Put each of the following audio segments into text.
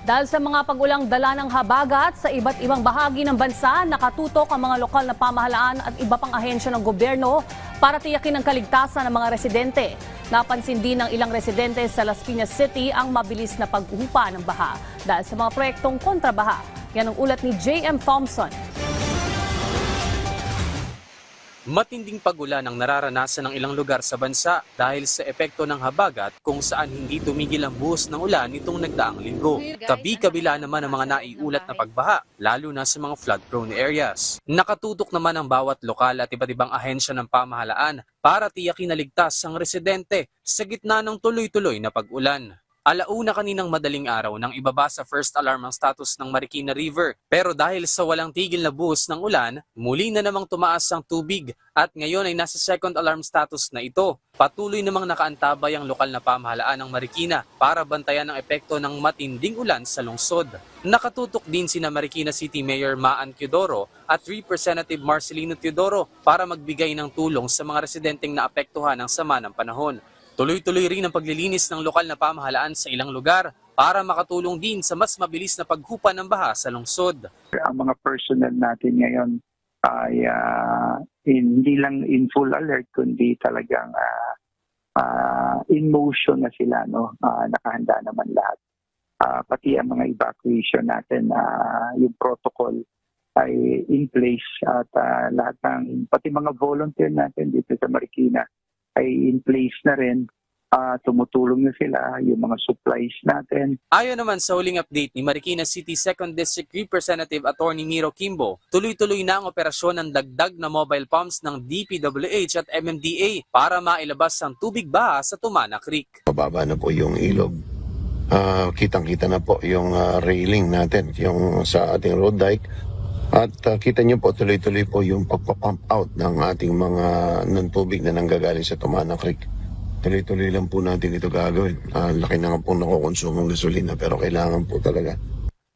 Dahil sa mga pag-ulang dala ng habagat sa iba't ibang bahagi ng bansa, nakatutok ang mga lokal na pamahalaan at iba pang ahensya ng gobyerno para tiyakin ang kaligtasan ng mga residente. Napansin din ng ilang residente sa Las Piñas City ang mabilis na paghupa ng baha dahil sa mga proyektong kontrabaha. Yan ang ulat ni J.M. Thompson. Matinding pag-ulan ang nararanasan ng ilang lugar sa bansa dahil sa epekto ng habagat kung saan hindi tumigil ang buhos ng ulan nitong nagdaang linggo. Kabi-kabila naman ang mga naiulat na pagbaha, lalo na sa mga flood-prone areas. Nakatutok naman ang bawat lokal at iba't ibang ahensya ng pamahalaan para tiyakin na ligtas ang residente sa gitna ng tuloy-tuloy na pag-ulan. Alauna kaninang madaling araw nang ibaba sa first alarm ang status ng Marikina River. Pero dahil sa walang tigil na buhos ng ulan, muli na namang tumaas ang tubig at ngayon ay nasa second alarm status na ito. Patuloy namang nakaantabay ang lokal na pamahalaan ng Marikina para bantayan ang epekto ng matinding ulan sa lungsod. Nakatutok din sina Marikina City Mayor Maan Teodoro at Representative Marcelino Teodoro para magbigay ng tulong sa mga residenteng naapektuhan ng sama ng panahon. Tuloy-tuloy rin ang paglilinis ng lokal na pamahalaan sa ilang lugar para makatulong din sa mas mabilis na paghupa ng baha sa lungsod. Ang mga personnel natin ngayon ay hindi lang in full alert kundi talagang in motion na sila, no? Nakahanda naman lahat. Pati ang mga evacuation natin, yung protocol ay in place at lahat ng pati mga volunteer natin dito sa Marikina ay in place na rin. Tumutulong na sila, yung mga supplies natin. Ayon naman sa huling update ni Marikina City 2nd District Representative Attorney Miro Kimbo, tuloy-tuloy na ang operasyon ng dagdag na mobile pumps ng DPWH at MMDA para mailabas ang tubig baha sa Tumana Creek. Mababa na po yung ilog. Kitang-kita na po yung railing natin, yung sa ating road dike. At kita nyo po, tuloy-tuloy po yung pagpapump out ng ating mga non-tubig na nanggagaling sa Tumana Creek. Tuloy-tuloy lang po natin ito gagawin. Laki na nga po nakukonsumong gasolina pero kailangan po talaga.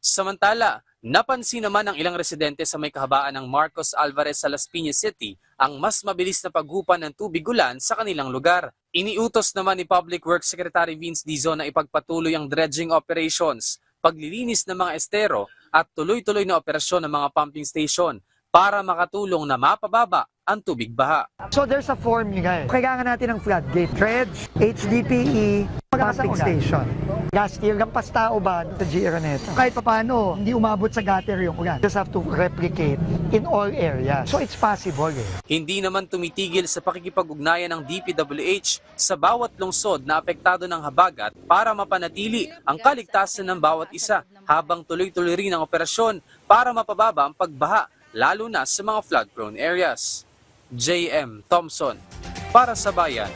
Samantala, napansin naman ng ilang residente sa may kahabaan ng Marcos Alvarez sa Las Piñas City ang mas mabilis na paghupa ng tubig ulan sa kanilang lugar. Iniutos naman ni Public Works Secretary Vince Dizon na ipagpatuloy ang dredging operations, paglilinis ng mga estero at tuloy-tuloy na operasyon ng mga pumping station para makatulong na mapababa ang tubig baha. So there's a formula. Kailangan natin ng floodgate, dredge, HDPE, pumping station. Last year, lampas tao ba sa G. Araneta? Kahit paano, hindi umabot sa gutter yung ulan. Just have to replicate in all areas. So it's possible. Hindi naman tumitigil sa pakikipag-ugnayan ng DPWH sa bawat lungsod na apektado ng habagat para mapanatili ang kaligtasan ng bawat isa habang tuloy-tuloy rin ang operasyon para mapababa ang pagbaha, lalo na sa mga flood-prone areas. J.M. Thompson, para sa Bayan.